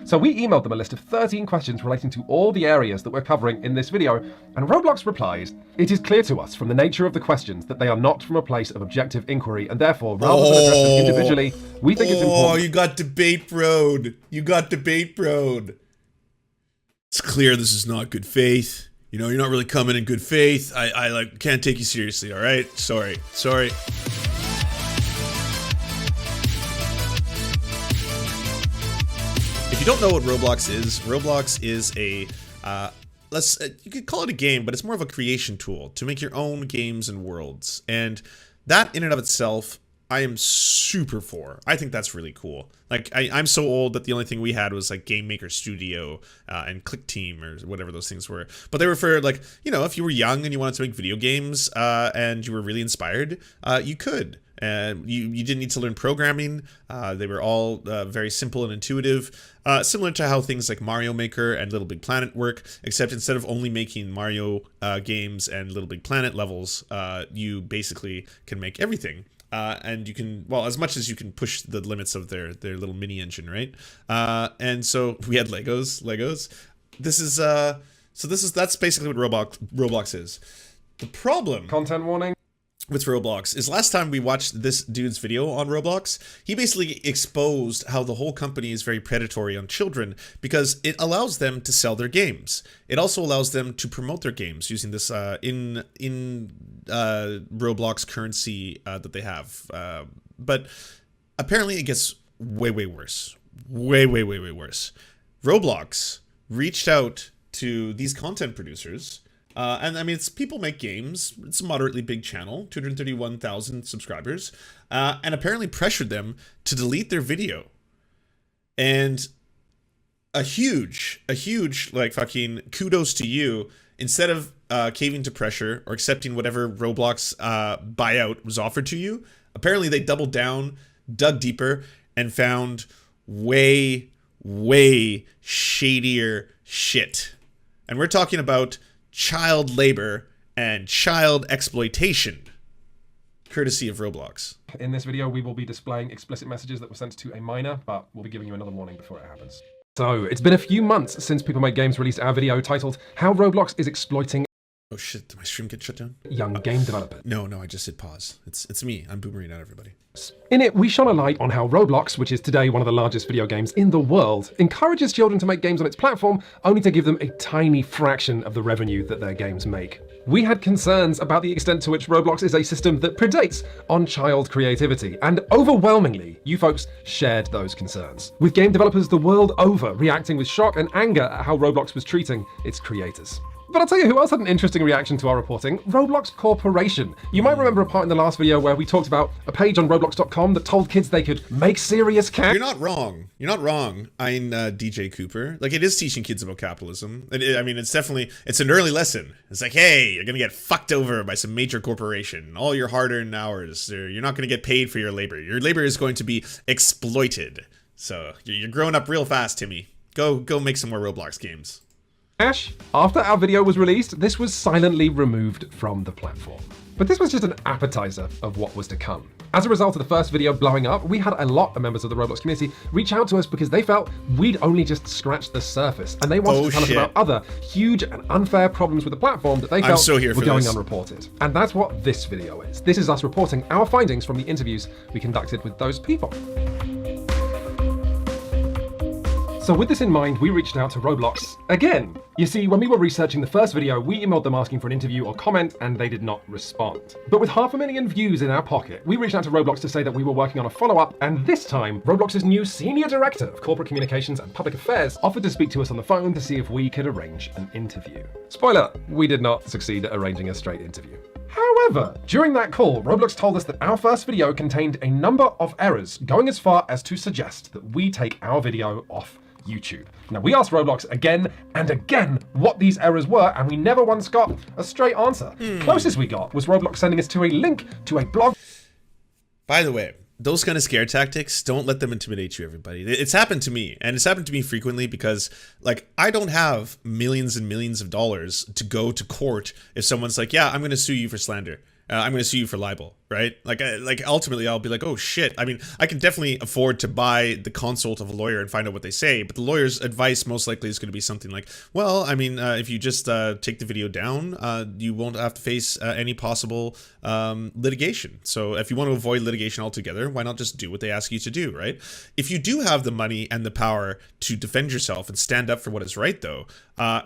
So we emailed them a list of 13 questions relating to all the areas that we're covering in this video, and Roblox replied, "It is clear to us from the nature of the questions that they are not from a place of objective inquiry, and therefore, rather than address them individually, we think it's important." Oh, you got debate broed. You got debate broed. It's clear this is not good faith. You know, you're not really coming in good faith. I like can't take you seriously, all right? Sorry. If you don't know what Roblox is a you could call it a game, but it's more of a creation tool to make your own games and worlds. And that in and of itself, I am super for. I think that's really cool. Like, I'm so old that the only thing we had was like Game Maker Studio and Click Team or whatever those things were. But they were for, like, you know, if you were young and you wanted to make video games and you were really inspired, you could. And you didn't need to learn programming. They were all very simple and intuitive, similar to how things like Mario Maker and Little Big Planet work, except instead of only making Mario games and Little Big Planet levels, you basically can make everything. And you can, well, as much as you can push the limits of their little mini engine, right? And so we had Legos. That's basically what Roblox is. The problem, Content warning. with Roblox is last time we watched this dude's video on Roblox, he basically exposed how the whole company is very predatory on children because it allows them to sell their games. It also allows them to promote their games using this Roblox currency that they have. But apparently it gets way worse. Way worse. Roblox reached out to these content producers. And I mean, people make games. It's a moderately big channel, 231,000 subscribers, and apparently pressured them to delete their video. And a huge, like, fucking kudos to you. Instead of caving to pressure or accepting whatever Roblox buyout was offered to you, apparently they doubled down, dug deeper, and found way shadier shit. And we're talking about child labor and child exploitation, courtesy of Roblox. In this video, we will be displaying explicit messages that were sent to a minor, but we'll be giving you another warning before it happens. So, it's been a few months since People Make Games released our video titled "How Roblox is Exploiting Oh shit, did my stream get shut down? Young Game Developers." No, I just hit pause. It's me. I'm Boomerang, not everybody. In it, we shone a light on how Roblox, which is today one of the largest video games in the world, encourages children to make games on its platform, only to give them a tiny fraction of the revenue that their games make. We had concerns about the extent to which Roblox is a system that predates on child creativity, and overwhelmingly, you folks shared those concerns, with game developers the world over reacting with shock and anger at how Roblox was treating its creators. But I'll tell you who else had an interesting reaction to our reporting: Roblox Corporation. You might remember a part in the last video where we talked about a page on Roblox.com that told kids they could make serious cash. You're not wrong. I'm DJ Cooper. Like, it is teaching kids about capitalism. I mean, it's an early lesson. It's like, hey, you're gonna get fucked over by some major corporation. All your hard-earned hours, you're not gonna get paid for your labor. Your labor is going to be exploited. So you're growing up real fast, Timmy. Go make some more Roblox games. After our video was released, this was silently removed from the platform. But this was just an appetizer of what was to come. As a result of the first video blowing up, we had a lot of members of the Roblox community reach out to us because they felt we'd only just scratched the surface, and they wanted to tell us about other huge and unfair problems with the platform that they felt were going unreported. And that's what this video is. This is us reporting our findings from the interviews we conducted with those people. So with this in mind, we reached out to Roblox again. You see, when we were researching the first video, we emailed them asking for an interview or comment, and they did not respond. But with 500,000 views in our pocket, we reached out to Roblox to say that we were working on a follow-up, and this time, Roblox's new Senior Director of Corporate Communications and Public Affairs offered to speak to us on the phone to see if we could arrange an interview. Spoiler, we did not succeed at arranging a straight interview. However, during that call, Roblox told us that our first video contained a number of errors, going as far as to suggest that we take our video off YouTube. Now, we asked Roblox again and again what these errors were, and we never once got a straight answer. Closest we got was Roblox sending us to a link to a blog. By the way, those kind of scare tactics, don't let them intimidate you, everybody. It's happened to me, and it's happened to me frequently because, like, I don't have millions and millions of dollars to go to court if someone's like, yeah, I'm going to sue you for slander. I'm going to sue you for libel. right? Like ultimately I'll be like, oh shit. I mean, I can definitely afford to buy the consult of a lawyer and find out what they say, but the lawyer's advice most likely is going to be something like, well, I mean, if you just take the video down, you won't have to face any possible litigation. So if you want to avoid litigation altogether, why not just do what they ask you to do, right? If you do have the money and the power to defend yourself and stand up for what is right, though,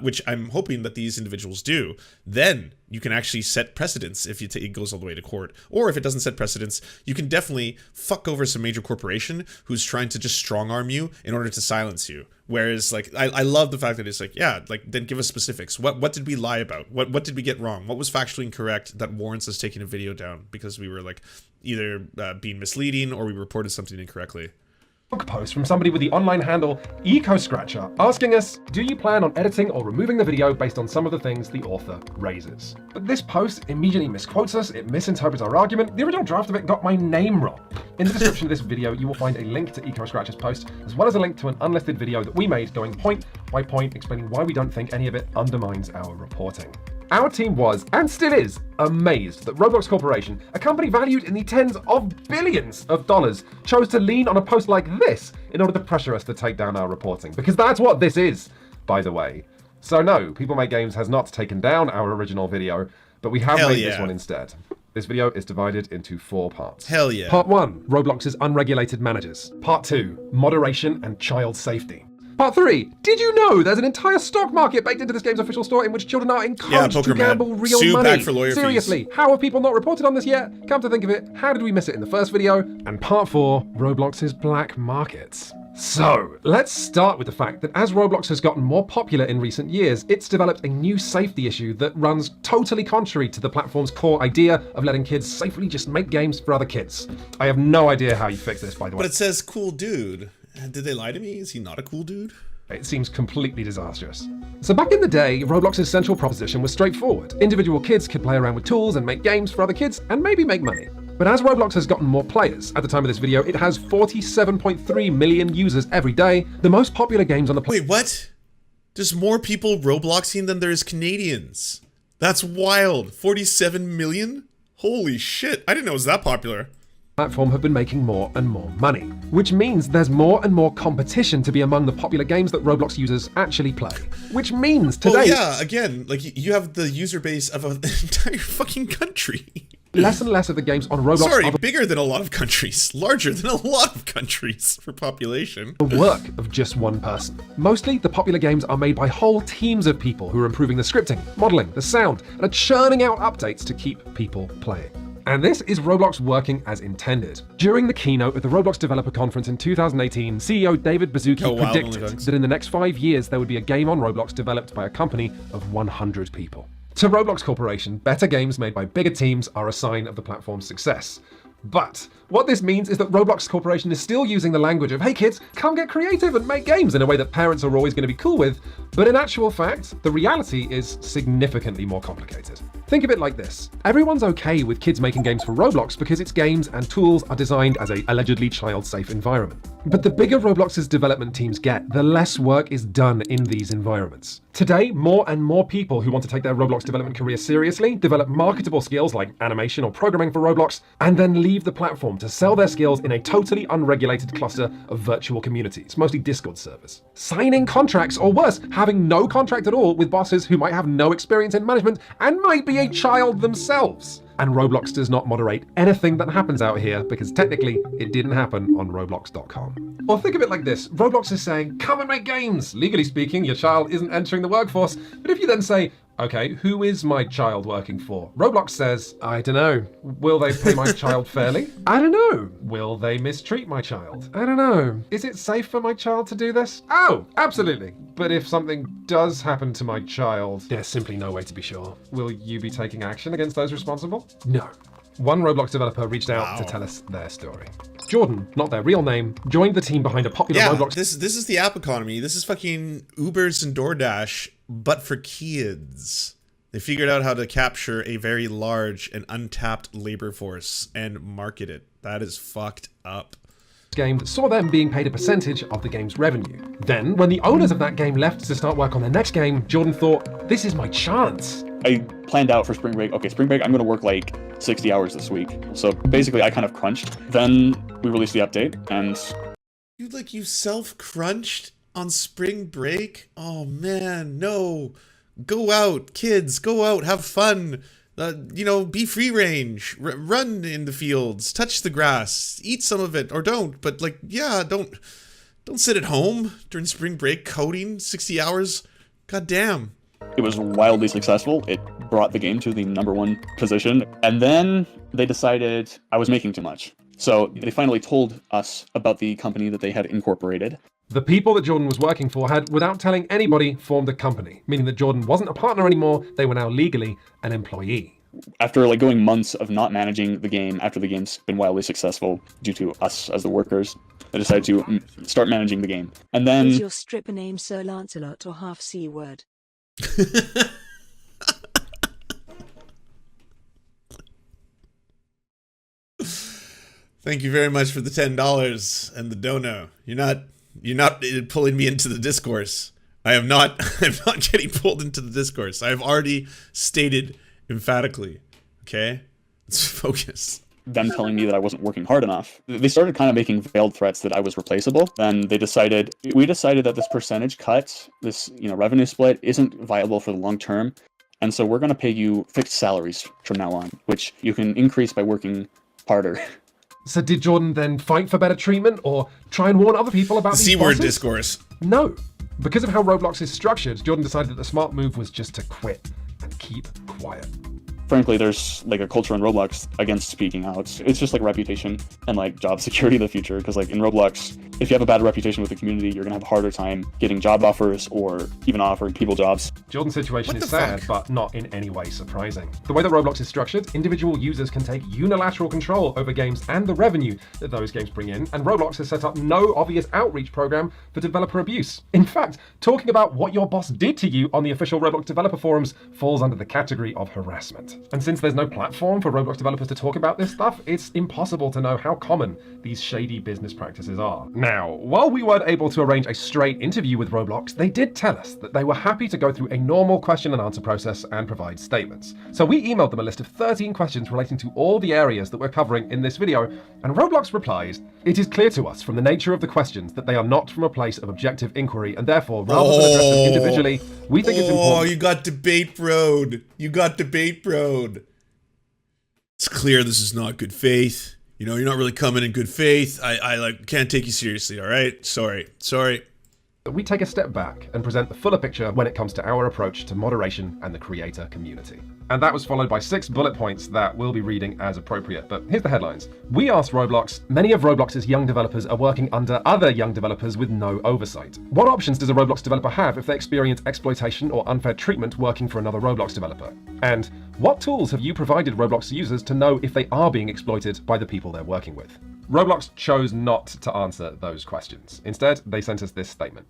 which I'm hoping that these individuals do, then you can actually set precedents if it goes all the way to court. Or if it doesn't set precedents, you can definitely fuck over some major corporation who's trying to just strong arm you in order to silence you. Whereas, like, I love the fact that it's like, yeah, like, then give us specifics. What did we lie about? What did we get wrong? What was factually incorrect that warrants us taking a video down because we were, like, either being misleading or we reported something incorrectly? Post from somebody with the online handle EcoScratcher asking us, do you plan on editing or removing the video based on some of the things the author raises? But this post immediately misquotes us, it misinterprets our argument. The original draft of it got my name wrong. In the description of this video, you will find a link to EcoScratcher's post, as well as a link to an unlisted video that we made going point by point explaining why we don't think any of it undermines our reporting. Our team was, and still is, amazed that Roblox Corporation, a company valued in the tens of billions of dollars, chose to lean on a post like this in order to pressure us to take down our reporting. Because that's what this is, by the way. So no, People Make Games has not taken down our original video, but we have made this one instead. This video is divided into 4 parts. Hell yeah. Part 1, Roblox's unregulated managers. Part 2, moderation and child safety. Part 3, did you know there's an entire stock market baked into this game's official store in which children are encouraged to gamble real Sue money? back for lawyer Seriously, fees. how have people not reported on this yet? Come to think of it, how did we miss it in the first video? And part 4, Roblox's black markets. So, let's start with the fact that as Roblox has gotten more popular in recent years, it's developed a new safety issue that runs totally contrary to the platform's core idea of letting kids safely just make games for other kids. I have no idea how you fix this, by the way. But it says cool dude. Did they lie to me? Is he not a cool dude? It seems completely disastrous. So back in the day, Roblox's central proposition was straightforward. Individual kids could play around with tools and make games for other kids and maybe make money. But as Roblox has gotten more players, at the time of this video, it has 47.3 million users every day, the most popular games on the Wait, what? There's more people Robloxing than there's Canadians. That's wild. 47 million? Holy shit, I didn't know it was that popular. Platform have been making more and more money, which means there's more and more competition to be among the popular games that Roblox users actually play. Which means today... Well, yeah, again, like, you have the user base of an entire fucking country. Less and less of the games on Roblox Sorry, bigger than a lot of countries. Larger than a lot of countries for population. The work of just one person. Mostly, the popular games are made by whole teams of people who are improving the scripting, modeling, the sound, and are churning out updates to keep people playing. And this is Roblox working as intended. During the keynote at the Roblox Developer Conference in 2018, CEO David Baszucki predicted that in the next 5 years there would be a game on Roblox developed by a company of 100 people. To Roblox Corporation, better games made by bigger teams are a sign of the platform's success. But what this means is that Roblox Corporation is still using the language of, hey kids, come get creative and make games in a way that parents are always going to be cool with. But in actual fact, the reality is significantly more complicated. Think of it like this. Everyone's okay with kids making games for Roblox because its games and tools are designed as a allegedly child-safe environment. But the bigger Roblox's development teams get, the less work is done in these environments. Today, more and more people who want to take their Roblox development career seriously develop marketable skills like animation or programming for Roblox, and then leave the platform to sell their skills in a totally unregulated cluster of virtual communities, mostly Discord servers. Signing contracts, or worse, having no contract at all with bosses who might have no experience in management and might be a child themselves. And Roblox does not moderate anything that happens out here because technically it didn't happen on Roblox.com. Or think of it like this, Roblox is saying, come and make games. Legally speaking, your child isn't entering the workforce. But if you then say, okay, who is my child working for? Roblox says, I don't know. Will they pay my child fairly? I don't know. Will they mistreat my child? I don't know. Is it safe for my child to do this? Oh, absolutely. But if something does happen to my child, there's simply no way to be sure. Will you be taking action against those responsible? No. One Roblox developer reached out to tell us their story. Jordan, not their real name, joined the team behind a popular Roblox... this is the app economy. This is fucking Ubers and DoorDash, but for kids. They figured out how to capture a very large and untapped labor force and market it. That is fucked up. Game that saw them being paid a percentage of the game's revenue. Then, when the owners of that game left to start work on their next game, Jordan thought, this is my chance. I planned out for spring break, okay, spring break, I'm gonna work like 60 hours this week. So basically I kind of crunched. Then we released the update and... You self-crunched on spring break? Oh man, no. Go out, kids, go out, have fun. Be free range, run in the fields, touch the grass, eat some of it, or don't. But don't sit at home during spring break coding 60 hours. God damn. It was wildly successful. It brought the game to the #1 position. And then they decided I was making too much. So they finally told us about the company that they had incorporated. The people that Jordan was working for had, without telling anybody, formed a company, meaning that Jordan wasn't a partner anymore, they were now legally an employee. After going months of not managing the game, after the game's been wildly successful due to us as the workers, they decided to start managing the game. And then... Is your stripper name Sir Lancelot or half C word? Thank you very much for the $10 and the dono. You're not pulling me into the discourse. I'm not getting pulled into the discourse. I've already stated emphatically. Okay? Let's focus. Them telling me that I wasn't working hard enough. They started kind of making veiled threats that I was replaceable. Then we decided that this percentage cut, this revenue split, isn't viable for the long term. And so we're going to pay you fixed salaries from now on, which you can increase by working harder. So did Jordan then fight for better treatment or try and warn other people about these C-word bosses? discourse. No. Because of how Roblox is structured, Jordan decided that the smart move was just to quit and keep quiet. Frankly, there's a culture in Roblox against speaking out. It's just reputation and job security in the future. Because in Roblox, if you have a bad reputation with the community, you're gonna have a harder time getting job offers or even offering people jobs. Jordan's situation is sad, but not in any way surprising. The way that Roblox is structured, individual users can take unilateral control over games and the revenue that those games bring in, and Roblox has set up no obvious outreach program for developer abuse. In fact, talking about what your boss did to you on the official Roblox developer forums falls under the category of harassment. And since there's no platform for Roblox developers to talk about this stuff, it's impossible to know how common these shady business practices are. Now, while we weren't able to arrange a straight interview with Roblox, they did tell us that they were happy to go through a normal question and answer process and provide statements. So we emailed them a list of 13 questions relating to all the areas that we're covering in this video, and Roblox replies, "It is clear to us from the nature of the questions that they are not from a place of objective inquiry, and therefore, rather than address them individually, we think it's important..." Oh, you got debate broed. You got debate broed. It's clear this is not good faith. You're not really coming in good faith. I can't take you seriously, all right? Sorry. We take a step back and present the fuller picture when it comes to our approach to moderation and the creator community. And that was followed by 6 bullet points that we'll be reading as appropriate, but here's the headlines. We asked Roblox, many of Roblox's young developers are working under other young developers with no oversight. What options does a Roblox developer have if they experience exploitation or unfair treatment working for another Roblox developer? And what tools have you provided Roblox users to know if they are being exploited by the people they're working with? Roblox chose not to answer those questions. Instead, they sent us this statement.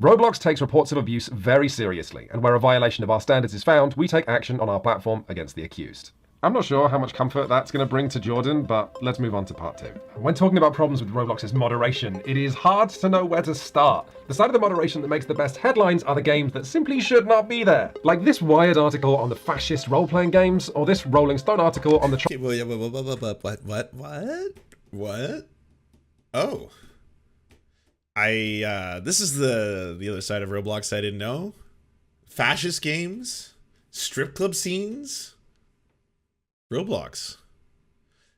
Roblox takes reports of abuse very seriously, and where a violation of our standards is found, we take action on our platform against the accused. I'm not sure how much comfort that's going to bring to Jordan, but let's move on to part 2. When talking about problems with Roblox's moderation, it is hard to know where to start. The side of the moderation that makes the best headlines are the games that simply should not be there. Like this Wired article on the fascist role-playing games, or this Rolling Stone article on the... What? Oh. This is the other side of Roblox I didn't know. Fascist games, strip club scenes, Roblox.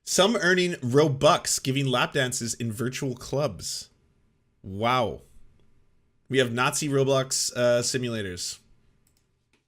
Some earning Robux, giving lap dances in virtual clubs. Wow. We have Nazi Roblox simulators.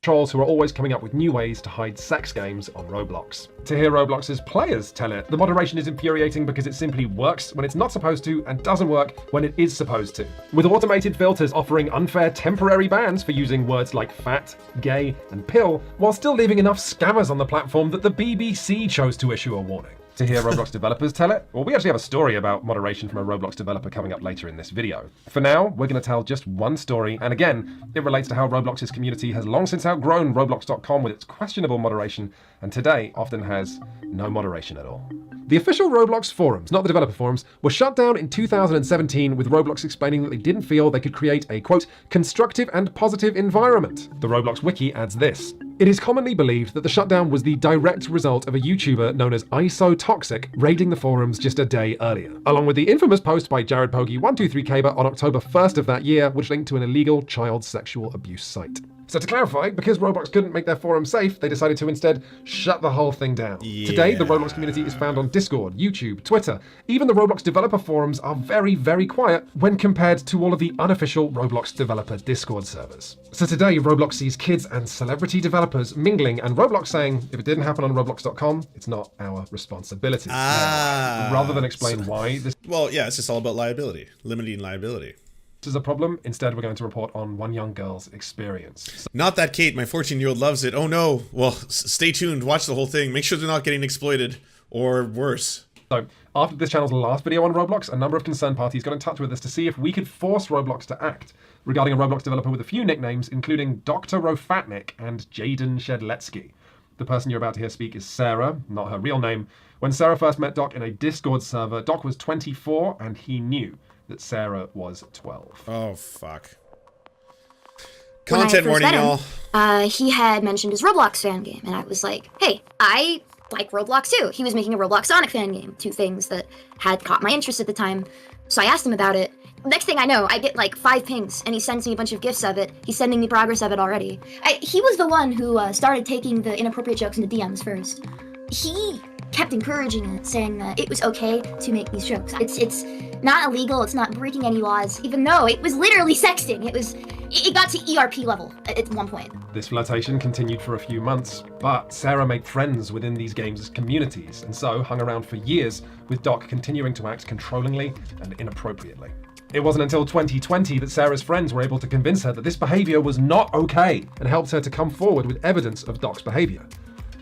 Trolls who are always coming up with new ways to hide sex games on Roblox. To hear Roblox's players tell it, the moderation is infuriating because it simply works when it's not supposed to and doesn't work when it is supposed to. With automated filters offering unfair temporary bans for using words like fat, gay, and pill, while still leaving enough scammers on the platform that the BBC chose to issue a warning. To hear Roblox developers tell it? Well, we actually have a story about moderation from a Roblox developer coming up later in this video. For now, we're going to tell just one story, and again, it relates to how Roblox's community has long since outgrown Roblox.com with its questionable moderation, and today often has no moderation at all. The official Roblox forums, not the developer forums, were shut down in 2017 with Roblox explaining that they didn't feel they could create a, quote, constructive and positive environment. The Roblox wiki adds this. It is commonly believed that the shutdown was the direct result of a YouTuber known as Toxic raiding the forums just a day earlier, along with the infamous post by Jared Pogi123Kaber on October 1st of that year, which linked to an illegal child sexual abuse site. So to clarify, because Roblox couldn't make their forum safe, they decided to instead shut the whole thing down. Yeah. Today, the Roblox community is found on Discord, YouTube, Twitter. Even the Roblox developer forums are very, very quiet when compared to all of the unofficial Roblox developer Discord servers. So today, Roblox sees kids and celebrity developers mingling, and Roblox saying, if it didn't happen on Roblox.com, it's not our responsibility. Now, rather than explain why this Well, yeah, it's just all about liability, limiting liability. is a problem, instead we're going to report on one young girl's experience. Not that Kate, my 14-year-old loves it. Oh no. Well, stay tuned, watch the whole thing. Make sure they're not getting exploited, or worse. So, after this channel's last video on Roblox, a number of concerned parties got in touch with us to see if we could force Roblox to act regarding a Roblox developer with a few nicknames, including Dr. Rofatnik and Jaden Shedletsky. The person you're about to hear speak is Sarah, not her real name. When Sarah first met Doc in a Discord server, Doc was 24 and he knew that Sarah was 12. Oh, fuck. When I Content first warning, met him, y'all. he had mentioned his Roblox fan game, and I was like, hey, I like Roblox too. He was making a Roblox Sonic fan game, two things that had caught my interest at the time. So I asked him about it. Next thing I know, I get like 5 pings, and he sends me a bunch of GIFs of it. He's sending me progress of it already. He was the one who started taking the inappropriate jokes into DMs first. He kept encouraging it, saying that it was okay to make these jokes. It's not illegal, it's not breaking any laws, even though it was literally sexting. It got to ERP level at one point. This flirtation continued for a few months, but Sarah made friends within these games' communities, and so hung around for years, with Doc continuing to act controllingly and inappropriately. It wasn't until 2020 that Sarah's friends were able to convince her that this behavior was not okay, and helped her to come forward with evidence of Doc's behavior.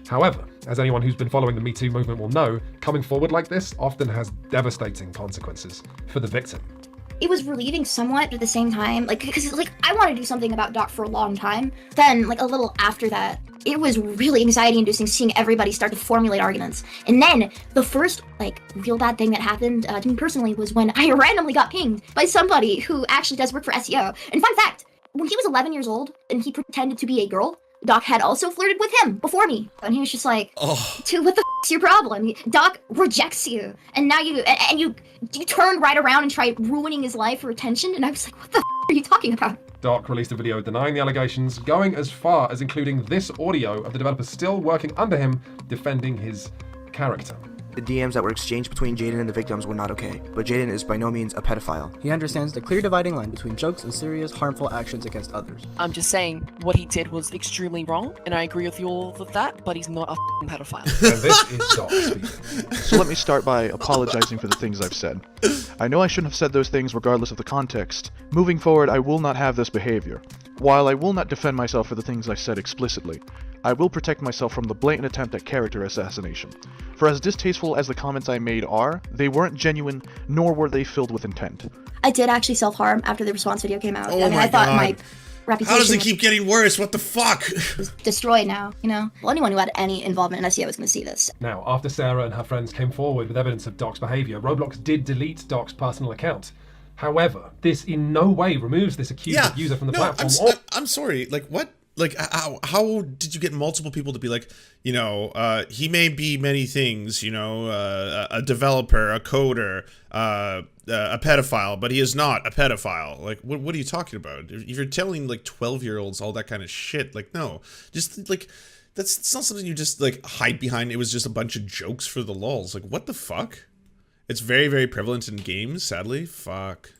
However, as anyone who's been following the Me Too movement will know, coming forward like this often has devastating consequences for the victim. It was relieving somewhat, but at the same time, because I wanted to do something about Doc for a long time. Then, a little after that, it was really anxiety-inducing seeing everybody start to formulate arguments. And then, the first, real bad thing that happened to me personally was when I randomly got pinged by somebody who actually does work for SEO. And fun fact, when he was 11 years old and he pretended to be a girl, Doc had also flirted with him before me. And he was just like, dude, what the f***'s your problem? Doc rejects you. And now you turned right around and tried ruining his life for attention. And I was like, what the f*** are you talking about? Doc released a video denying the allegations, going as far as including this audio of the developer still working under him, defending his character. The DMs that were exchanged between Jaden and the victims were not okay, but Jaden is by no means a pedophile. He understands the clear dividing line between jokes and serious, harmful actions against others. I'm just saying, what he did was extremely wrong, and I agree with you all with that, but he's not a f***ing pedophile. And this is Doc speaking. So let me start by apologizing for the things I've said. I know I shouldn't have said those things regardless of the context. Moving forward, I will not have this behavior. While I will not defend myself for the things I said explicitly, I will protect myself from the blatant attempt at character assassination. For as distasteful as the comments I made are, they weren't genuine, nor were they filled with intent. I did actually self-harm after the response video came out. Oh I mean, my I thought God. my reputation How does it keep getting worse? What the fuck? was destroyed now, Well, anyone who had any involvement in SEO was going to see this. Now, after Sarah and her friends came forward with evidence of Doc's behavior, Roblox did delete Doc's personal account. However, this in no way removes this accused user from the platform. I'm sorry. What? How did you get multiple people to be like, he may be many things, a developer, a coder, a pedophile, but he is not a pedophile. What are you talking about? If you're telling 12-year-olds all that kind of shit, no, just it's not something you just hide behind. It was just a bunch of jokes for the lulz. What the fuck? It's very, very prevalent in games, sadly. Fuck.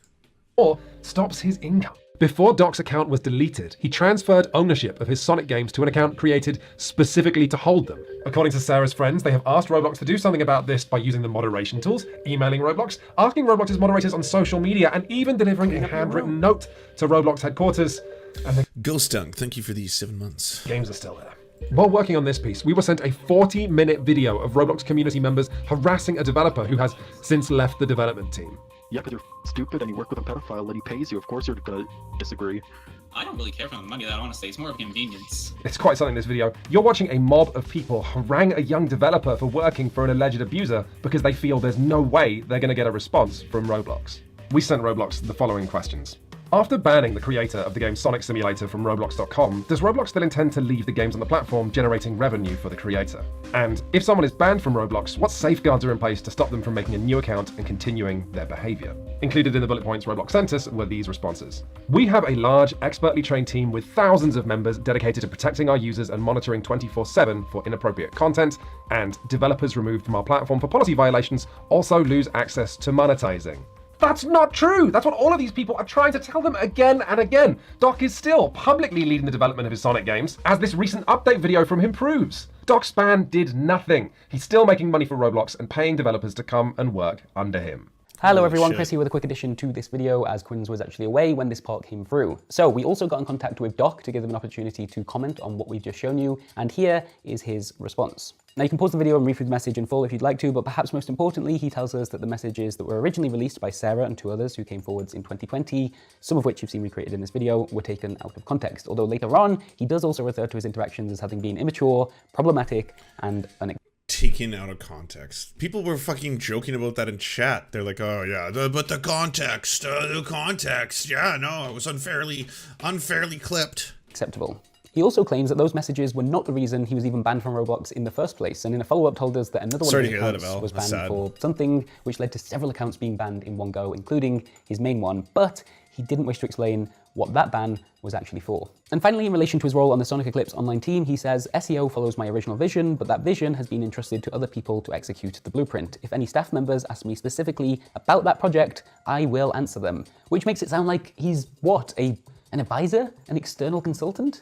Or stops his income. Before Doc's account was deleted, he transferred ownership of his Sonic games to an account created specifically to hold them. According to Sarah's friends, they have asked Roblox to do something about this by using the moderation tools, emailing Roblox, asking Roblox's moderators on social media, and even delivering a handwritten note to Roblox headquarters. And the Ghost Dunk, thank you for these 7 months. games are still there. While working on this piece, we were sent a 40-minute video of Roblox community members harassing a developer who has since left the development team. Yeah, because you're stupid and you work with a pedophile and he pays you. Of course you're gonna disagree. I don't really care for the money, that honestly. It's more of a convenience. It's quite something, this video. You're watching a mob of people harangue a young developer for working for an alleged abuser because they feel there's no way they're going to get a response from Roblox. We sent Roblox the following questions. After banning the creator of the game Sonic Simulator from Roblox.com, does Roblox still intend to leave the games on the platform generating revenue for the creator? And if someone is banned from Roblox, what safeguards are in place to stop them from making a new account and continuing their behavior? Included in the bullet points Roblox sent us were these responses. We have a large, expertly trained team with thousands of members dedicated to protecting our users and monitoring 24/7 for inappropriate content, and developers removed from our platform for policy violations also lose access to monetizing. That's not true! That's what all of these people are trying to tell them again and again. Doc is still publicly leading the development of his Sonic games, as this recent update video from him proves. Doc's ban did nothing. He's still making money for Roblox and paying developers to come and work under him. Hello everyone, Chris here with a quick addition to this video, as Quinns was actually away when this part came through. So we also got in contact with Doc to give him an opportunity to comment on what we've just shown you, and here is his response. Now you can pause the video and read through the message in full if you'd like to, but perhaps most importantly, he tells us that the messages that were originally released by Sarah and 2 others who came forwards in 2020, some of which you've seen recreated in this video, were taken out of context. Although later on, he does also refer to his interactions as having been immature, problematic, and taken out of context. People were fucking joking about that in chat. They're like, oh yeah, but the context, yeah, no, it was unfairly clipped. Acceptable. He also claims that those messages were not the reason he was even banned from Roblox in the first place, and in a follow-up told us that another one of his accounts was banned for something which led to several accounts being banned in one go, including his main one, but he didn't wish to explain what that ban was actually for. And finally, in relation to his role on the Sonic Eclipse online team, he says, SEO follows my original vision, but that vision has been entrusted to other people to execute the blueprint. If any staff members ask me specifically about that project, I will answer them. Which makes it sound like he's, what, an advisor? An external consultant?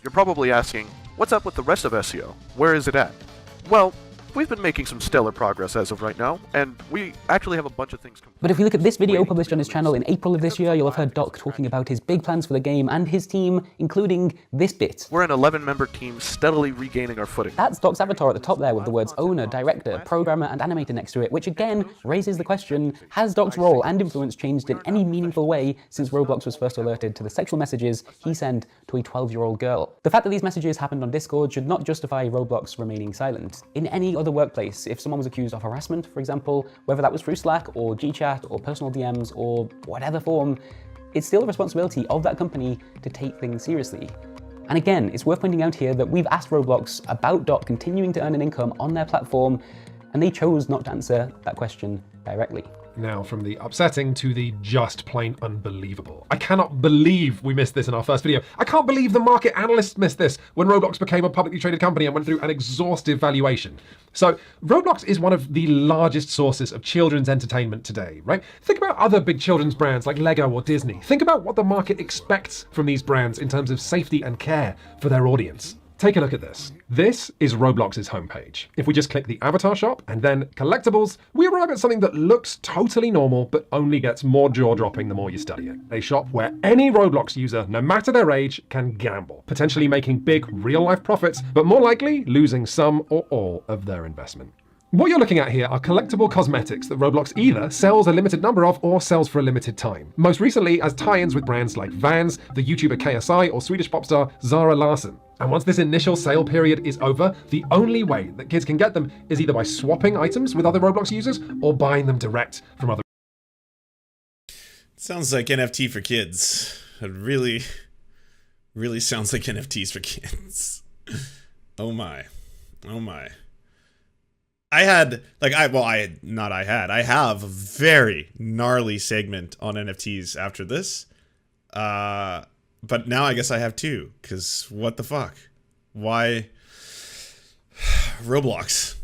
You're probably asking, what's up with the rest of SEO? Where is it at? Well, we've been making some stellar progress as of right now, and we actually have a bunch of things. But if we look at this video published on his channel in April of this year, you'll have heard Doc talking about his big plans for the game and his team, including this bit. We're an 11-member team steadily regaining our footing. That's Doc's avatar at the top there with the words owner, director, programmer, and animator next to it, which again raises the question, has Doc's role and influence changed in any meaningful way since Roblox was first alerted to the sexual messages he sent to a 12-year-old girl? The fact that these messages happened on Discord should not justify Roblox remaining silent. In any other workplace, if someone was accused of harassment, for example, whether that was through Slack or GChat or personal DMs or whatever form, it's still the responsibility of that company to take things seriously. And again, it's worth pointing out here that we've asked Roblox about Doc continuing to earn an income on their platform, and they chose not to answer that question directly. Now, from the upsetting to the just plain unbelievable. I cannot believe we missed this in our first video. I can't believe the market analysts missed this when Roblox became a publicly traded company and went through an exhaustive valuation. So, Roblox is one of the largest sources of children's entertainment today, right? Think about other big children's brands like Lego or Disney. Think about what the market expects from these brands in terms of safety and care for their audience. Take a look at this. This is Roblox's homepage. If we just click the avatar shop and then collectibles, we arrive at something that looks totally normal, but only gets more jaw-dropping the more you study it. A shop where any Roblox user, no matter their age, can gamble, potentially making big real-life profits, but more likely losing some or all of their investment. What you're looking at here are collectible cosmetics that Roblox either sells a limited number of or sells for a limited time. Most recently as tie-ins with brands like Vans, the YouTuber KSI, or Swedish pop star Zara Larsson. And once this initial sale period is over, the only way that kids can get them is either by swapping items with other Roblox users or buying them direct from other. Sounds like NFT for kids. It really sounds like NFTs for kids. Oh my. Oh my. I have a very gnarly segment on NFTs after this. But now I guess I have two, because what the fuck? Why? Roblox.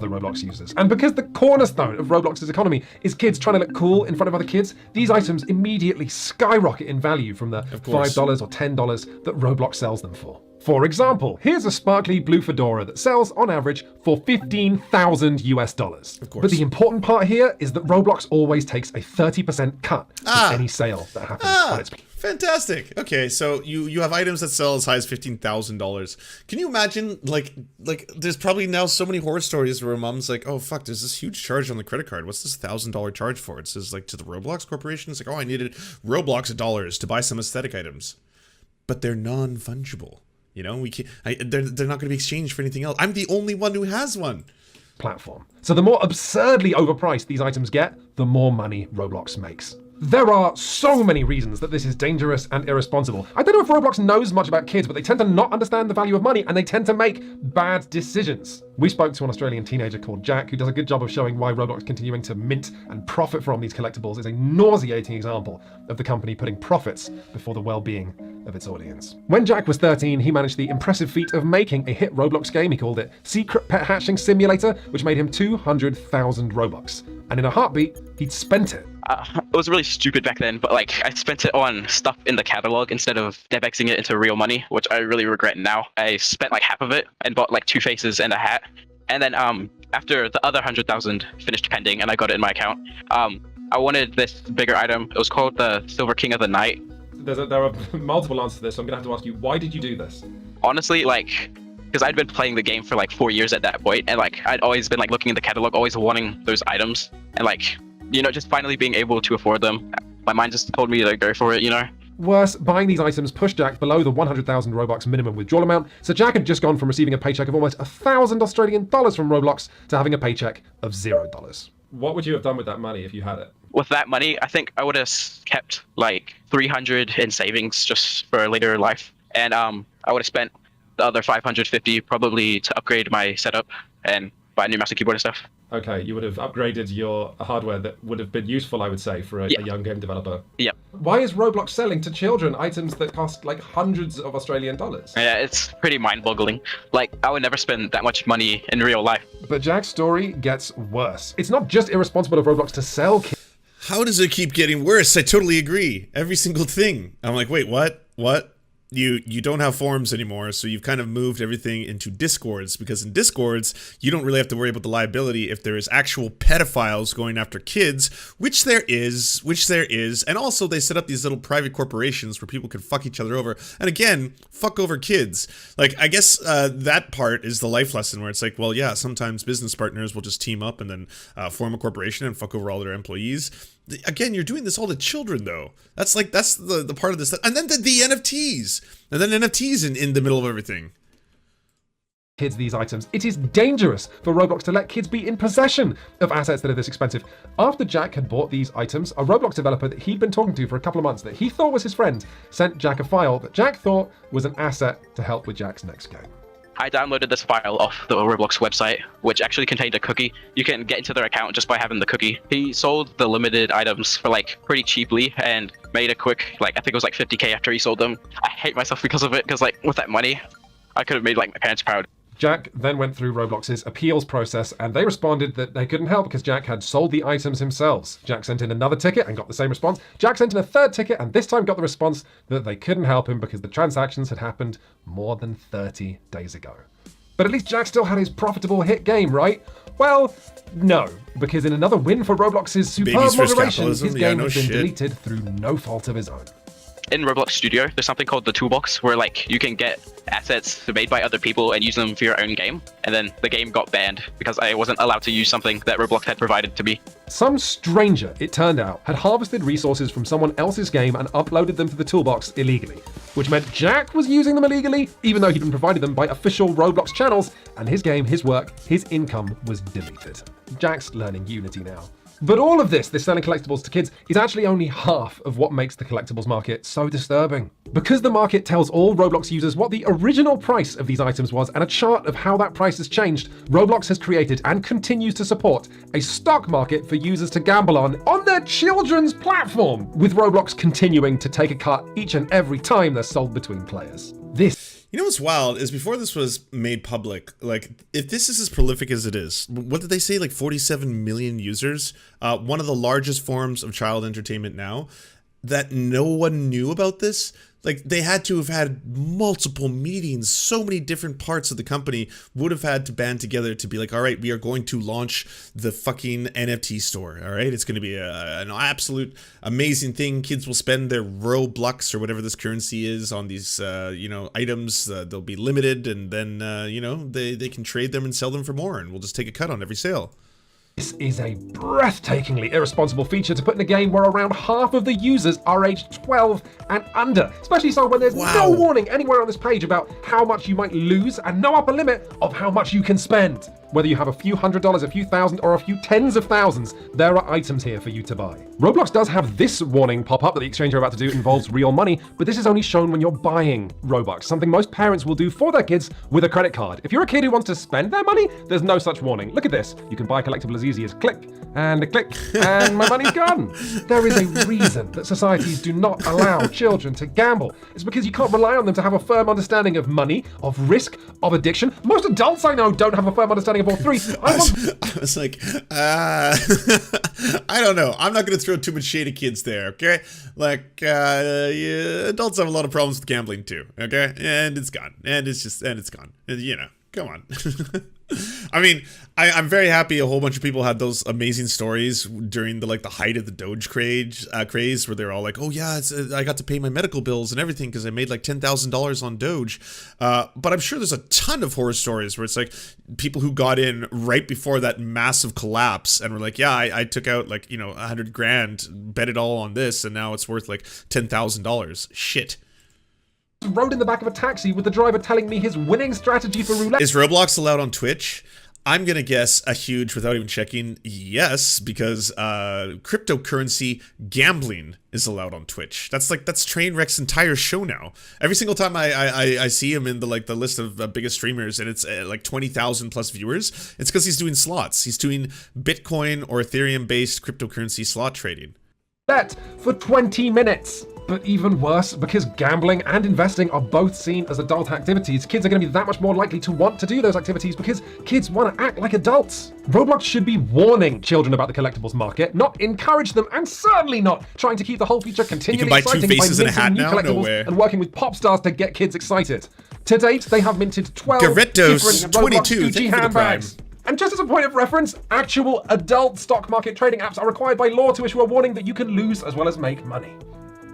The Roblox users. And because the cornerstone of Roblox's economy is kids trying to look cool in front of other kids, these items immediately skyrocket in value from the $5 or $10 that Roblox sells them for. For example, here's a sparkly blue fedora that sells on average for 15,000 US dollars. Of course. But the important part here is that Roblox always takes a 30% cut of any sale that happens on its. Fantastic. Okay, so you have items that sell as high as $15,000. Can you imagine, like there's probably now so many horror stories where mom's like, oh fuck, there's this huge charge on the credit card. What's this $1,000 charge for? It says like to the Roblox Corporation. It's like, oh, I needed Roblox dollars to buy some aesthetic items, but they're non-fungible. You know, we can't. They're not going to be exchanged for anything else. I'm the only one who has one. Platform. So the more absurdly overpriced these items get, the more money Roblox makes. There are so many reasons that this is dangerous and irresponsible. I don't know if Roblox knows much about kids, but they tend to not understand the value of money and they tend to make bad decisions. We spoke to an Australian teenager called Jack, who does a good job of showing why Roblox continuing to mint and profit from these collectibles is a nauseating example of the company putting profits before the well-being of its audience. When Jack was 13, he managed the impressive feat of making a hit Roblox game. He called it Secret Pet Hatching Simulator, which made him 200,000 Robux. And in a heartbeat, he'd spent it. It was really stupid back then, but like I spent it on stuff in the catalog instead of DevXing it into real money, which I really regret now. I spent like half of it and bought like 2 faces and a hat. And then after the other 100,000 finished pending and I got it in my account, I wanted this bigger item. It was called the Silver King of the Night. There are multiple answers to this, so I'm gonna have to ask you, why did you do this? Honestly, like, because I'd been playing the game for like 4 years at that point, and like I'd always been like looking in the catalog, always wanting those items, and like, you know, just finally being able to afford them. My mind just told me to go for it, you know? Worse, buying these items pushed Jack below the 100,000 Robux minimum withdrawal amount, so Jack had just gone from receiving a paycheck of almost 1,000 Australian dollars from Roblox to having a paycheck of $0. What would you have done with that money if you had it? With that money, I think I would have kept like 300 in savings just for later life, and I would have spent the other 550 probably to upgrade my setup and buy a new mouse and keyboard and stuff. Okay, you would have upgraded your hardware that would have been useful, I would say, for a young game developer. Yep. Why is Roblox selling to children items that cost like hundreds of Australian dollars? Yeah, it's pretty mind-boggling. Like, I would never spend that much money in real life. But Jack's story gets worse. It's not just irresponsible of Roblox to sell kids. How does it keep getting worse? I totally agree. Every single thing. I'm like, wait, what? What? You don't have forums anymore, so you've kind of moved everything into Discords, because in Discords, you don't really have to worry about the liability if there is actual pedophiles going after kids, which there is, and also they set up these little private corporations where people can fuck each other over, and again, fuck over kids. Like, I guess that part is the life lesson where it's like, well, yeah, sometimes business partners will just team up and then form a corporation and fuck over all their employees. Again, you're doing this all to children, though. That's the part of this. And then the NFTs. And then NFTs in the middle of everything. Kids these items. It is dangerous for Roblox to let kids be in possession of assets that are this expensive. After Jack had bought these items, a Roblox developer that he'd been talking to for a couple of months that he thought was his friend sent Jack a file that Jack thought was an asset to help with Jack's next game. I downloaded this file off the Roblox website, which actually contained a cookie. You can get into their account just by having the cookie. He sold the limited items for like pretty cheaply and made a quick, like, I think it was like 50K after he sold them. I hate myself because of it, because like with that money, I could have made like my parents proud. Jack then went through Roblox's appeals process, and they responded that they couldn't help because Jack had sold the items himself. Jack sent in another ticket and got the same response. Jack sent in a third ticket and this time got the response that they couldn't help him because the transactions had happened more than 30 days ago. But at least Jack still had his profitable hit game, right? Well, no, because in another win for Roblox's superb moderation, his game has been deleted through no fault of his own. In Roblox Studio, there's something called the toolbox where like you can get assets made by other people and use them for your own game. And then the game got banned because I wasn't allowed to use something that Roblox had provided to me. Some stranger, it turned out, had harvested resources from someone else's game and uploaded them to the toolbox illegally, which meant Jack was using them illegally, even though he'd been provided them by official Roblox channels, and his game, his work, his income was deleted. Jack's learning Unity now. But all of this selling collectibles to kids, is actually only half of what makes the collectibles market so disturbing. Because the market tells all Roblox users what the original price of these items was and a chart of how that price has changed, Roblox has created and continues to support a stock market for users to gamble on their children's platform, with Roblox continuing to take a cut each and every time they're sold between players. You know what's wild is before this was made public, like, if this is as prolific as it is, what did they say, like 47 million users? One of the largest forms of child entertainment now, that no one knew about this? Like, they had to have had multiple meetings. So many different parts of the company would have had to band together to be like, all right, we are going to launch the fucking NFT store. All right, it's going to be an absolute amazing thing. Kids will spend their Roblox or whatever this currency is on these, items. They'll be limited, and then, they can trade them and sell them for more, and we'll just take a cut on every sale. This is a breathtakingly irresponsible feature to put in a game where around half of the users are aged 12 and under, especially so when there's no warning anywhere on this page about how much you might lose and no upper limit of how much you can spend. Whether you have a few $100s, a few thousand, or a few tens of thousands, there are items here for you to buy. Roblox does have this warning pop up that the exchange you're about to do involves real money, but this is only shown when you're buying Robux, something most parents will do for their kids with a credit card. If you're a kid who wants to spend their money, there's no such warning. Look at this. You can buy a collectible as easy as click, and my money's gone. There is a reason that societies do not allow children to gamble. It's because you can't rely on them to have a firm understanding of money, of risk, of addiction. Most adults I know don't have a firm understanding of all three. I was like, I don't know. I'm not going to throw too much shade at kids there, okay? Like, yeah, adults have a lot of problems with gambling too, okay? And it's gone. And it's gone. And, you know, come on. I mean, I'm very happy a whole bunch of people had those amazing stories during the height of the Doge craze where they're all like, oh yeah, I got to pay my medical bills and everything because I made like $10,000 on Doge. But I'm sure there's a ton of horror stories where it's like people who got in right before that massive collapse and were like, yeah, I took out like, you know, 100 grand, bet it all on this, and now it's worth like $10,000. Shit. Rode in the back of a taxi with the driver telling me his winning strategy for roulette. Is Roblox allowed on Twitch? I'm gonna guess a huge, without even checking, yes, because cryptocurrency gambling is allowed on Twitch. That's Trainwreck's entire show now. Every single time I see him in the list of biggest streamers and it's like 20,000 plus viewers, it's because he's doing slots. He's doing Bitcoin or Ethereum based cryptocurrency slot trading. Bet for 20 minutes. But even worse, because gambling and investing are both seen as adult activities, kids are going to be that much more likely to want to do those activities because kids want to act like adults. Roblox should be warning children about the collectibles market, not encourage them, and certainly not trying to keep the whole future continually exciting by minting new collectibles and working with pop stars to get kids excited. To date, they have minted 12 Garettos, different 22, Roblox Gucci handbags. And just as a point of reference, actual adult stock market trading apps are required by law to issue a warning that you can lose as well as make money.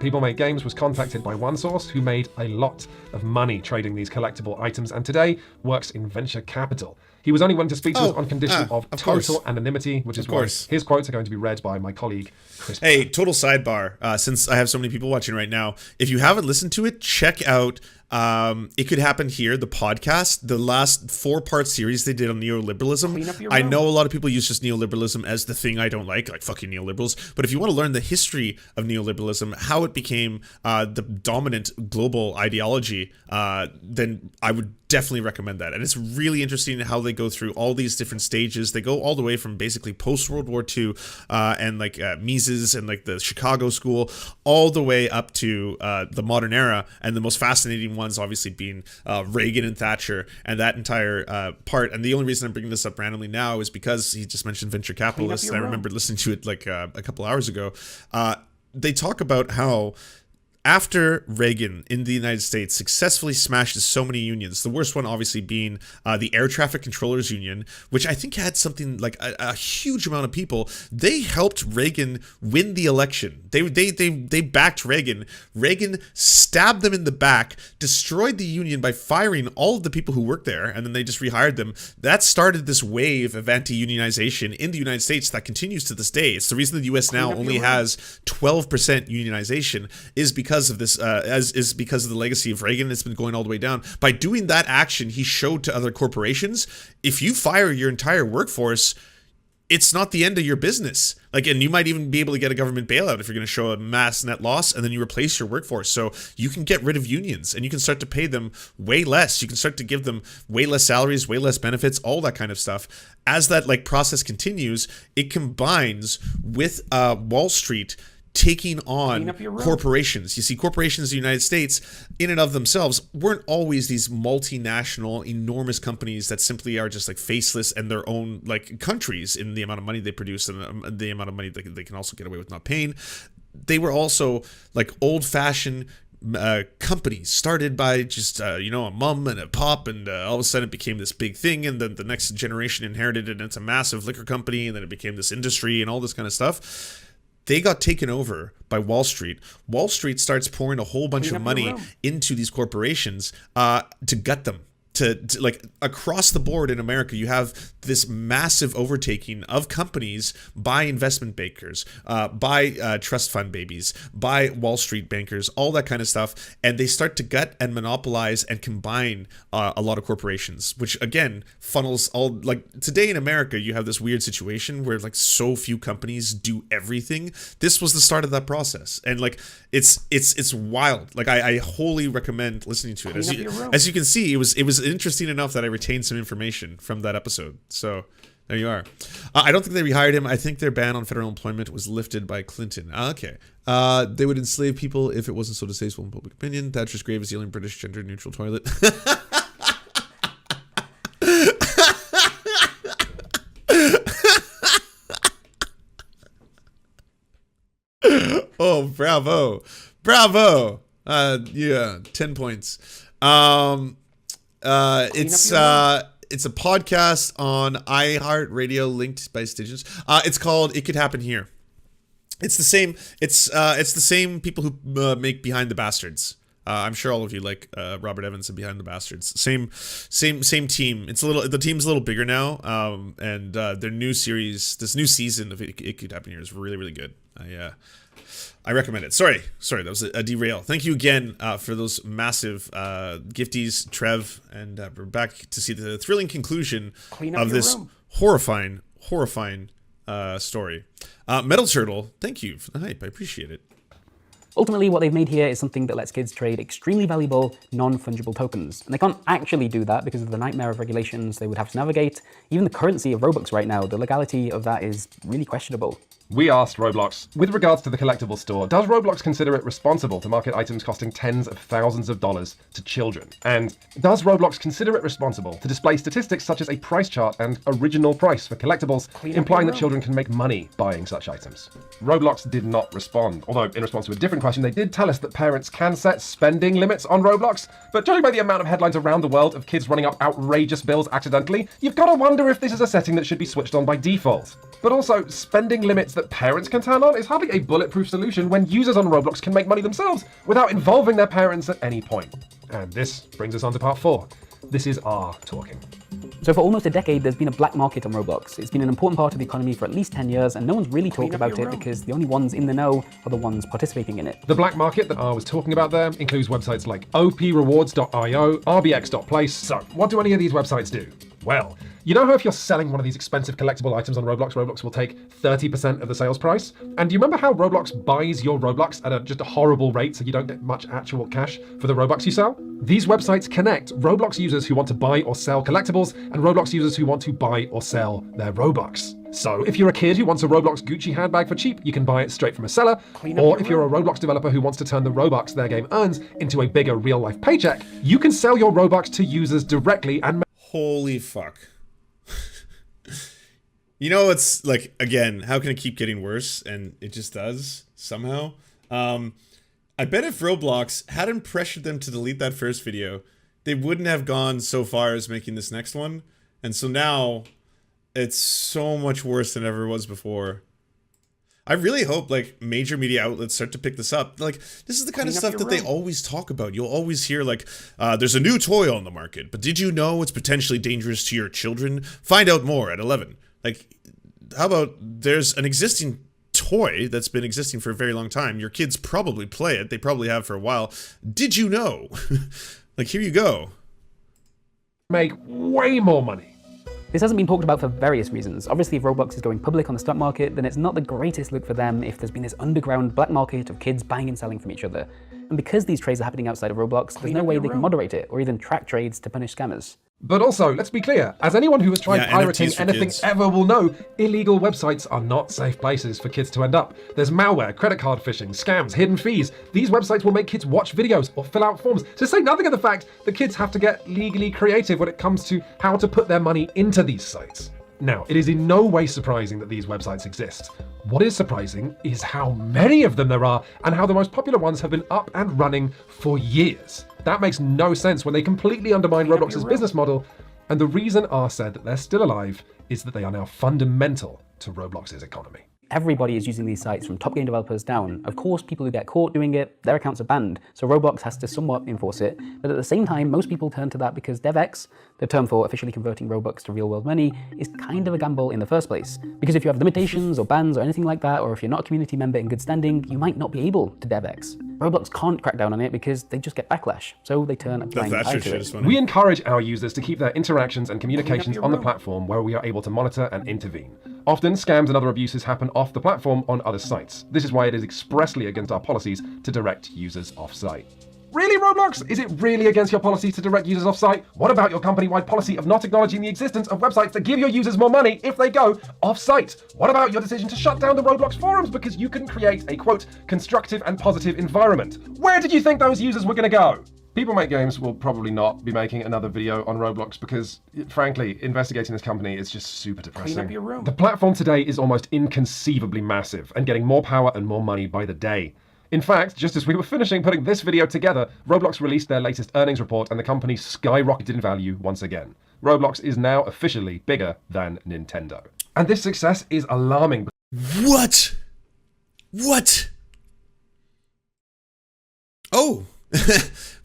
People Make Games was contacted by one source who made a lot of money trading these collectible items and today works in venture capital. He was only willing to speak to us on condition of total anonymity, which is why his quotes are going to be read by my colleague, Chris. Hey, total sidebar, since I have so many people watching right now, if you haven't listened to it, check out It Could Happen Here, the podcast, the last 4-part series they did on neoliberalism. I know a lot of people use just neoliberalism as the thing I don't like fucking neoliberals, but if you want to learn the history of neoliberalism, how it became the dominant global ideology, then I would definitely recommend that. And it's really interesting how they go through all these different stages. They go all the way from basically post-World War II and Mises and the Chicago School, all the way up to the modern era, and the most fascinating ones obviously being Reagan and Thatcher and that entire part. And the only reason I'm bringing this up randomly now is because he just mentioned venture capitalists. I remember listening to it a couple hours ago. They talk about how after Reagan in the United States successfully smashes so many unions, the worst one obviously being the Air Traffic Controllers Union, which I think had something like a huge amount of people. They helped Reagan win the election. They backed Reagan. Reagan stabbed them in the back, destroyed the union by firing all of the people who worked there, and then they just rehired them. That started this wave of anti-unionization in the United States that continues to this day. It's the reason the U.S. now only has 12% unionization is because of this, is because of the legacy of Reagan. It's been going all the way down. By doing that action, he showed to other corporations, if you fire your entire workforce, it's not the end of your business. And you might even be able to get a government bailout if you're going to show a mass net loss, and then you replace your workforce. So you can get rid of unions and you can start to pay them way less. You can start to give them way less salaries, way less benefits, all that kind of stuff. As that process continues, it combines with Wall Street taking on corporations. You see, corporations in the United States, in and of themselves, weren't always these multinational, enormous companies that simply are just faceless and their own countries in the amount of money they produce and the amount of money they can also get away with not paying. They were also old-fashioned companies started by just a mom and a pop, and all of a sudden it became this big thing, and then the next generation inherited it, and it's a massive liquor company, and then it became this industry and all this kind of stuff. They got taken over by Wall Street. Wall Street starts pouring a whole bunch of money into these corporations to gut them. to like across the board in America, you have this massive overtaking of companies by investment bankers, by trust fund babies, by Wall Street bankers, all that kind of stuff. And they start to gut and monopolize and combine a lot of corporations, which again funnels all, like today in America, you have this weird situation where like so few companies do everything. This was the start of that process. And like, it's wild. Like I wholly recommend listening to it. As you can see, it was interesting enough that I retained some information from that episode. So there you are. I don't think they rehired him. I think their ban on federal employment was lifted by Clinton. Okay. They would enslave people if it wasn't so distasteful in public opinion. Thatcher's grave is the only British gender-neutral toilet. Oh, bravo. Bravo. Yeah, 10 points. It's a podcast on iHeartRadio linked by stations. It's called It Could Happen Here. It's the same. It's the same people who make Behind the Bastards. I'm sure all of you like Robert Evans and Behind the Bastards. Same team. The team's a little bigger now. And their new series, this new season of It Could Happen Here is really, really good. I recommend it. Sorry, that was a derail. Thank you again for those massive gifties, Trev, and we're back to see the thrilling conclusion of this horrifying story. Metal Turtle, thank you for the hype. I appreciate it. Ultimately, what they've made here is something that lets kids trade extremely valuable, non-fungible tokens. And they can't actually do that because of the nightmare of regulations they would have to navigate. Even the currency of Robux right now, the legality of that is really questionable. We asked Roblox, with regards to the collectible store, does Roblox consider it responsible to market items costing tens of thousands of dollars to children? And does Roblox consider it responsible to display statistics such as a price chart and original price for collectibles, implying that children can make money buying such items? Roblox did not respond, although in response to a different question, they did tell us that parents can set spending limits on Roblox, but judging by the amount of headlines around the world of kids running up outrageous bills accidentally, you've got to wonder if this is a setting that should be switched on by default. But also, spending limits that parents can turn on is hardly a bulletproof solution when users on Roblox can make money themselves without involving their parents at any point. And this brings us on to part 4. This is our talking. So for almost a decade, there's been a black market on Roblox. It's been an important part of the economy for at least 10 years, and no one's really talked about it because the only ones in the know are the ones participating in it. The black market that I was talking about there includes websites like oprewards.io, rbx.place. So what do any of these websites do? Well, you know how if you're selling one of these expensive collectible items on Roblox, Roblox will take 30% of the sales price? And do you remember how Roblox buys your Robux at just a horrible rate so you don't get much actual cash for the Robux you sell? These websites connect Roblox users who want to buy or sell collectibles and Roblox users who want to buy or sell their Robux. So if you're a kid who wants a Roblox Gucci handbag for cheap, you can buy it straight from a seller. Or if you're a Roblox developer who wants to turn the Robux their game earns into a bigger real-life paycheck, you can sell your Robux to users directly and holy fuck. You know, it's like, again, how can it keep getting worse? And it just does, somehow. I bet if Roblox hadn't pressured them to delete that first video, they wouldn't have gone so far as making this next one. And so now, it's so much worse than ever was before. I really hope, like, major media outlets start to pick this up. Like, this is the kind of stuff that they always talk about. You'll always hear, like, there's a new toy on the market, but did you know it's potentially dangerous to your children? Find out more at 11. Like, how about there's an existing toy that's been existing for a very long time. Your kids probably play it. They probably have for a while. Did you know? Like, here you go. Make way more money. This hasn't been talked about for various reasons. Obviously, if Roblox is going public on the stock market, then it's not the greatest look for them if there's been this underground black market of kids buying and selling from each other. And because these trades are happening outside of Roblox, there's no way they can moderate it or even track trades to punish scammers. But also, let's be clear, as anyone who has tried pirating anything ever will know, illegal websites are not safe places for kids to end up. There's malware, credit card phishing, scams, hidden fees. These websites will make kids watch videos or fill out forms, to say nothing of the fact that kids have to get legally creative when it comes to how to put their money into these sites. Now, it is in no way surprising that these websites exist. What is surprising is how many of them there are and how the most popular ones have been up and running for years. That makes no sense when they completely undermine Roblox's business model, and the reason R said that they're still alive is that they are now fundamental to Roblox's economy. Everybody is using these sites from top game developers down. Of course, people who get caught doing it, their accounts are banned, so Roblox has to somewhat enforce it, but at the same time, most people turn to that because DevX, the term for officially converting Robux to real-world money, is kind of a gamble in the first place. Because if you have limitations or bans or anything like that, or if you're not a community member in good standing, you might not be able to DevX. Roblox can't crack down on it because they just get backlash, so they turn a blind eye to it. We encourage our users to keep their interactions and communications on the platform where we are able to monitor and intervene. Often, scams and other abuses happen off the platform on other sites. This is why it is expressly against our policies to direct users off-site. Really, Roblox? Is it really against your policy to direct users off-site? What about your company-wide policy of not acknowledging the existence of websites that give your users more money if they go off-site? What about your decision to shut down the Roblox forums because you couldn't create a, quote, constructive and positive environment? Where did you think those users were going to go? People Make Games will probably not be making another video on Roblox because, frankly, investigating this company is just super depressing. Clean up your room. The platform today is almost inconceivably massive and getting more power and more money by the day. In fact, just as we were finishing putting this video together, Roblox released their latest earnings report and the company skyrocketed in value once again. Roblox is now officially bigger than Nintendo. And this success is alarming. What? What? Oh,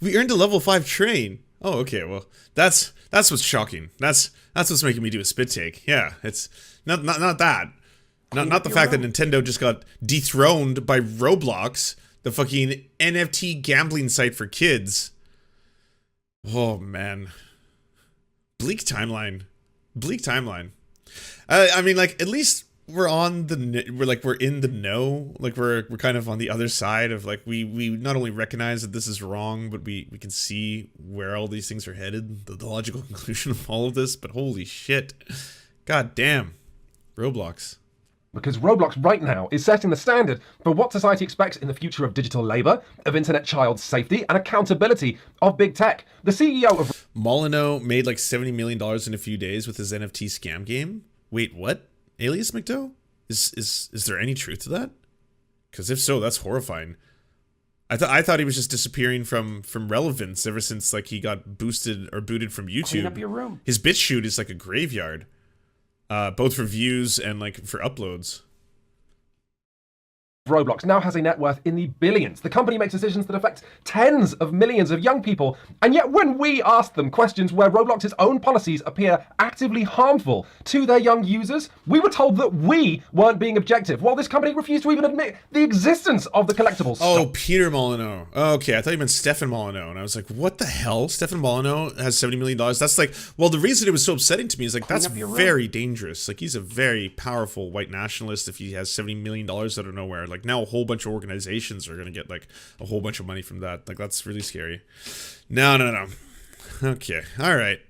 we earned a level 5 train. Oh, okay, well, that's what's shocking. That's what's making me do a spit take. Yeah, it's not that. Not the fact that Nintendo just got dethroned by Roblox, the fucking NFT gambling site for kids. Oh man, bleak timeline, bleak timeline. I mean, like, at least we're in the know. Like we're kind of on the other side of, like, we not only recognize that this is wrong, but we can see where all these things are headed, the logical conclusion of all of this. But holy shit, god damn, Roblox. Because Roblox right now is setting the standard for what society expects in the future of digital labor, of internet child safety, and accountability of big tech. The CEO of Molyneux made like $70 million in a few days with his NFT scam game. Wait, what? Alias McDo? Is there any truth to that? Because if so, that's horrifying. I thought he was just disappearing from relevance ever since, like, he got boosted or booted from YouTube. Clean up your room. His BitChute is like a graveyard. Both for views and, like, for uploads. Roblox now has a net worth in the billions. The company makes decisions that affect tens of millions of young people, and yet when we ask them questions where Roblox's own policies appear actively harmful to their young users, we were told that we weren't being objective, while this company refused to even admit the existence of the collectibles. Oh, Peter Molyneux. Okay, I thought you meant Stefan Molyneux, and I was like, what the hell? Stefan Molyneux has $70 million? That's like, well, the reason it was so upsetting to me is, like, that's very dangerous. Like, he's a very powerful white nationalist if he has $70 million out of nowhere. Like, now a whole bunch of organizations are gonna get, like, a whole bunch of money from that. Like, that's really scary. No. Okay, all right.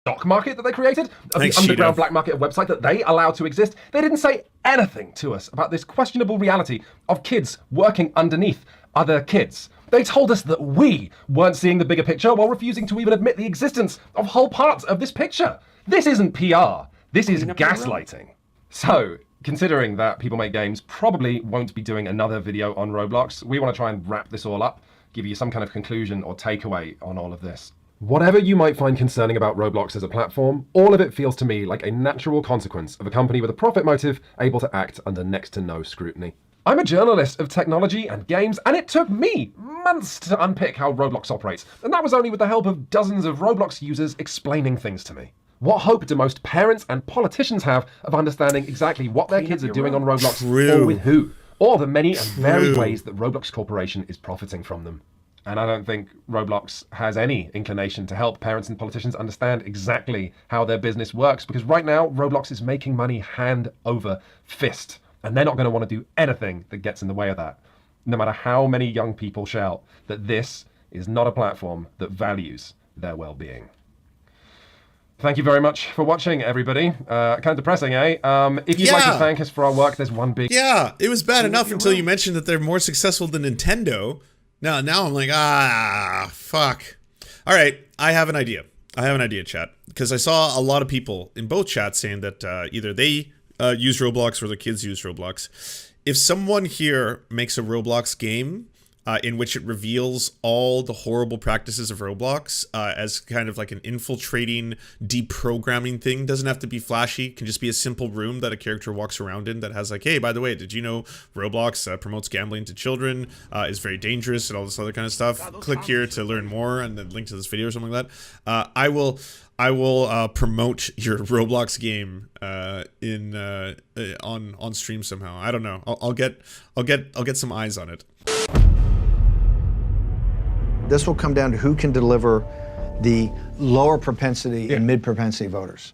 Stock market that they created, of the underground black market of website that they allowed to exist. They didn't say anything to us about this questionable reality of kids working underneath other kids. They told us that we weren't seeing the bigger picture while refusing to even admit the existence of whole parts of this picture. This isn't PR. This is gaslighting. So, considering that People Make Games probably won't be doing another video on Roblox, we want to try and wrap this all up, give you some kind of conclusion or takeaway on all of this. Whatever you might find concerning about Roblox as a platform, all of it feels to me like a natural consequence of a company with a profit motive able to act under next to no scrutiny. I'm a journalist of technology and games, and it took me months to unpick how Roblox operates, and that was only with the help of dozens of Roblox users explaining things to me. What hope do most parents and politicians have of understanding exactly what their kids are doing on Roblox or with who? Or the many and varied ways that Roblox Corporation is profiting from them. And I don't think Roblox has any inclination to help parents and politicians understand exactly how their business works, because right now, Roblox is making money hand over fist. And they're not going to want to do anything that gets in the way of that, no matter how many young people shout that this is not a platform that values their well-being. Thank you very much for watching, everybody. Kind of depressing, eh? If you'd like to thank us for our work, there's one big... Yeah, it was bad enough until you mentioned that they're more successful than Nintendo. Now I'm like, fuck. All right, I have an idea. Chat. Because I saw a lot of people in both chats saying that either they use Roblox or their kids use Roblox. If someone here makes a Roblox game in which it reveals all the horrible practices of Roblox as kind of like an infiltrating, deprogramming thing. Doesn't have to be flashy. It can just be a simple room that a character walks around in that has like, hey, by the way, did you know Roblox promotes gambling to children, is very dangerous, and all this other kind of stuff. Click here to learn more, and then link to this video or something like that. I will promote your Roblox game on stream somehow. I don't know. I'll get some eyes on it. This will come down to who can deliver the lower propensity and mid propensity voters.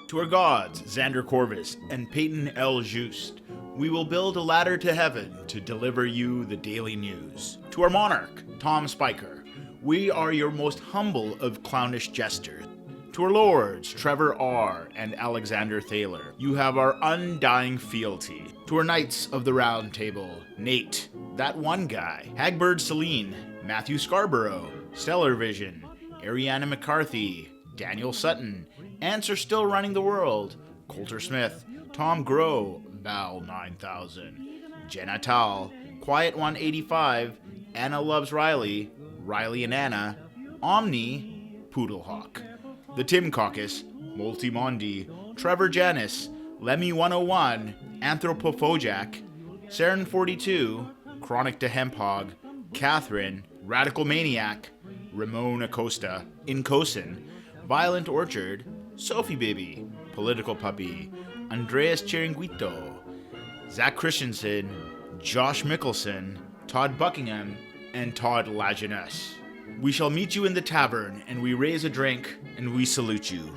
To our gods, Xander Corvus and Peyton L. Just, we will build a ladder to heaven to deliver you the daily news. To our monarch, Tom Spiker, we are your most humble of clownish jesters. To our lords, Trevor R. and Alexander Thaler, you have our undying fealty. To our knights of the round table, Nate, that one guy, Hagbird Celine, Matthew Scarborough, Stellar Vision, Ariana McCarthy, Daniel Sutton, Ants Are Still Running the World, Coulter Smith, Tom Groh, Val 9000, Jenna Tal, Quiet 185, Anna Loves Riley, Riley and Anna, Omni, Poodlehawk, The Tim Caucus, Multimondi, Trevor Janis, Lemmy 101, Anthropophojak, Saren 42, Chronic to Hemphog, Catherine, Radical Maniac, Ramon Acosta, Incosin, Violent Orchard, Sophie Baby, Political Puppy, Andreas Chiringuito, Zach Christensen, Josh Mickelson, Todd Buckingham, and Todd Lajeunesse. We shall meet you in the tavern, and we raise a drink, and we salute you.